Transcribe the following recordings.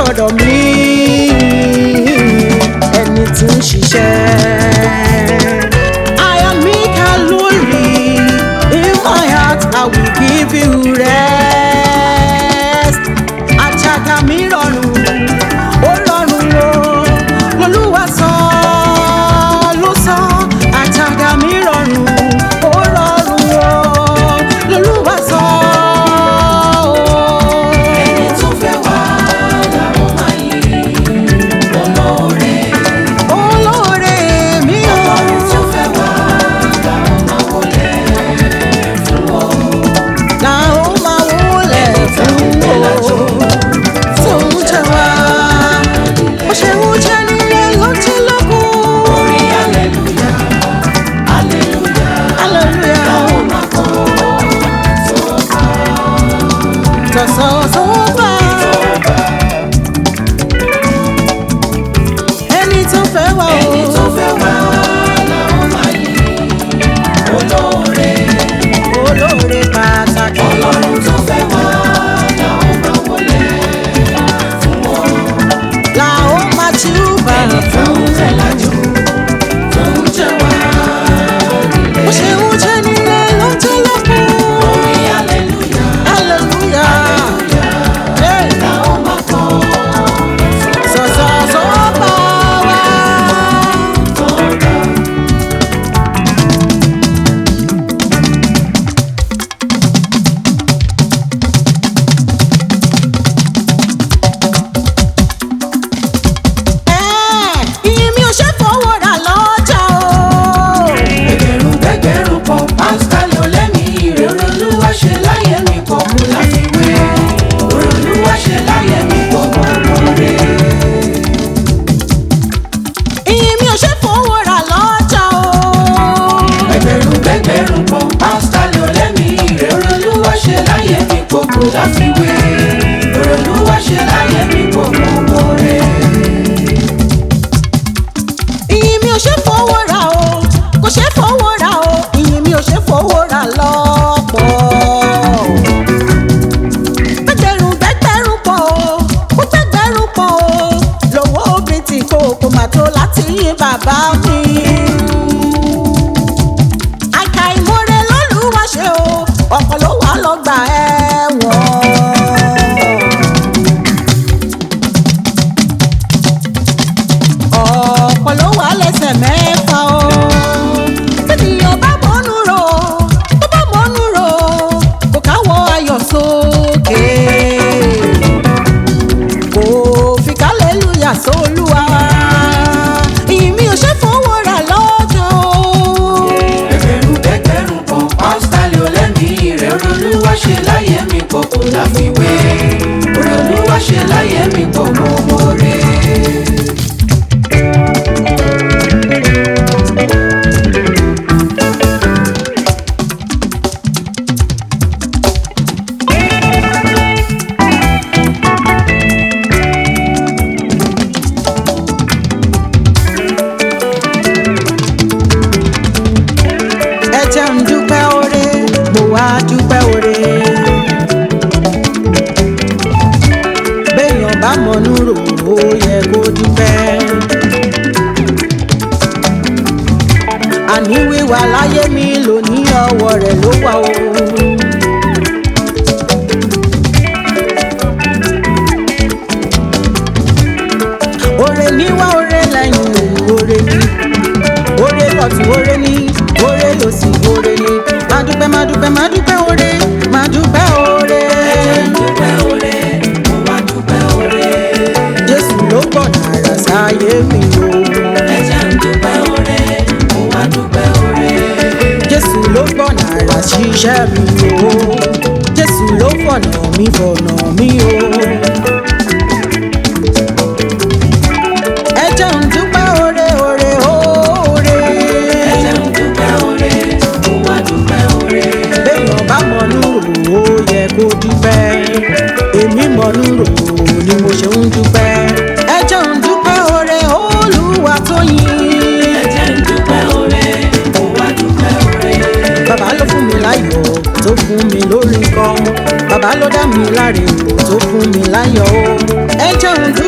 gbọ́dọ̀ mí ẹni tí ń ṣiṣẹ́. I am meek and lowly, in my heart I will give you rest. Àjàgà mi rọrùn, ó rọrùn o, l'Olúwa sọ ló sọ. Àjàgà mi rọrùn, ó rọrùn o, l'Olúwa sọ. Ẹni tó fẹ́ wá làwọn máa yìn, olóore. Olóore mi o. Ọlọ́run tó fẹ́ wá làwọn máa wọlé fún ọ. La ó máa wólẹ̀ fún o, tó ń jẹ wá. Ó ṣe ń jẹ nílé ló ti lókun. Orí hallelujah, hallelujah. Hallelujah. Làwọn máa kọ́ sọ́ba. Tọ̀sọ̀tọ̀ba. Ẹni tó fẹ́ wá o. Ẹni tó fẹ́ wá làwọn máa yìn, olóore. Olóore pàtàkì. Ọlọ́run tó fẹ́ wá làwọn máa wọlé fún ọ. La ó máa júbà Ẹni tó fún. ń fẹ́ lájú, tó ń jẹ wá Ó ṣe ń jẹ nílé ló ti lókun. orí hallelujah, Hallelujah. Hey. làwọn máa kọ́ Tọ̀sọ̀tọ̀ba wá. sọ́ba. Ìyìn mi ò ṣe fowó rà lọ́jà o. Ẹgbẹ̀rún gbẹgbẹ̀rún pọ̀, pásítálì olẹ́mi ìrè Olúwa ṣe láyé mi pọ̀ mú láfiwé. Olúwa ṣe láyé mi pọ̀ mọ́ lóore. Ìyìn mi ò ṣe fowó rà lọ́jà o. Ẹgbẹ̀rún gbẹgbẹ̀rún pọ̀, pásítálì olẹ́mi ìrè Olúwa ṣe láyé mi pọ̀ mú láfiwé. Olúwa ṣe láyé mi pọ̀ mọ́ lóore. Ìyìn mi ò ṣe fowó rà o. Kò ṣe fowó rà o. Ìyìn mi ò ṣe fowó rà lọ́pọ̀. Gbẹgbẹ̀rún gbẹgbẹ̀rún pọ̀ o. Ó gbẹgbẹ̀rún pọ̀ o. Lọ́wọ́ obìnrin tí kò má tó láti yìn bàbá mi. Àkà ìmoore l'Olúwa ṣe o. Ọ̀pọ̀ ló wà lọ́gbà ẹ̀wọ̀n. Ọ̀pọ̀ ló wà lẹ́sẹ̀ mẹ́fà o. Ènìyàn bá mọ́nú rò, tó bá mọ́nú rò, kò káwọ́ ayọ̀ sókè. Kò fi hallelujah sólúwa. Ìyìn mi ò ṣe fowó rà lọ́jọ́ o. Ẹgbẹ̀rún gbẹgbẹ̀rún pọ̀, pásítálì olẹ́mi ìrè Olúwa ṣe láyé mi pọ̀ kò láfiwé. Olúwa ṣe láyé mi pọ̀ mọ́ lóore. Ẹ jẹ́ n dúpẹ́ oore, mo wá dúpẹ́ oore. Béèyàn bá mọ̀nú rò ó yẹ kó dúpẹ́. Àní wíwà láyé mi lóní ọwọ́ rẹ̀ ló wà o. Oore ní wá oore lẹ́yìn oore ní. Oore lọ́tún oore ní, oore lòsì oore ní. Má dúpẹ́ má dúpẹ́ má dúpẹ́ oore, má dúpẹ́ oore. Dúpẹ́ oore, mo wá dúpẹ́ oore. Jésù ló gbọ̀nà àrà sáyé mi o. Ẹ jẹ́ n dúpẹ́ oore, mo wá dúpẹ́ oore. Jésù ló gbọ̀nà àrà ṣiṣẹ́ mi o. Jésù ló fọ̀nà mi o. Ẹ jẹ́ n dúpẹ́ oore oore oore. Ẹ jẹ́ n dúpẹ́ oore, mo wá dúpẹ́ oore. Béèyàn bá mọ̀nú rò ó yẹ kó dúpẹ́. Èmi mọ̀nú rò ó ni mo ṣe ń dúpẹ́. Ẹ jẹ́ n dúpẹ́ oore Olúwa tó yìn. Ẹ jẹ́ n dúpẹ́ oore, mo wá dúpẹ́ oore. Bàbá ló fún mi láyọ̀ tó fún mi lórí kan. Bàbá ló dá mi láre tó fún mi láyọ̀ o. Ẹ jẹ́ n dúpẹ́.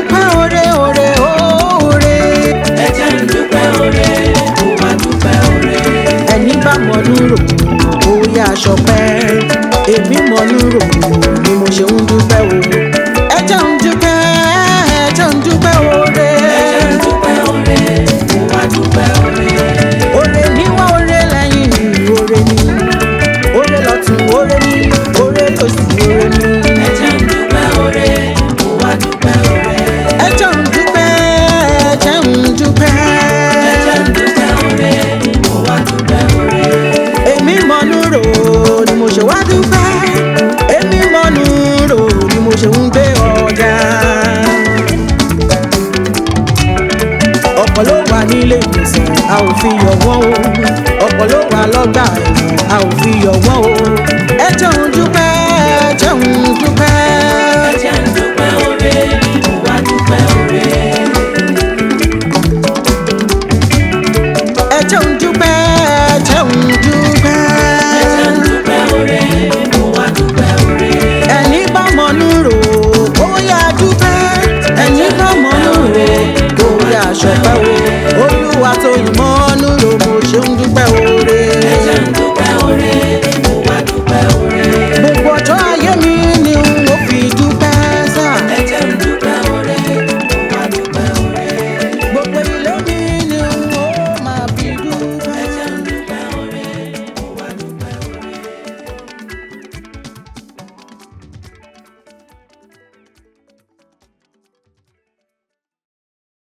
nílé ìgbésẹ̀ a ò fi yọ̀ wọ́n o ọ̀pọ̀ ló wà lọ́gbà ẹ̀wọ̀n a ò fi yọ̀ wọ́n o ẹ jẹun dúpẹ́ ẹ jẹun dúpẹ́. ẹ jẹ́ ń dúpẹ́ oore ni.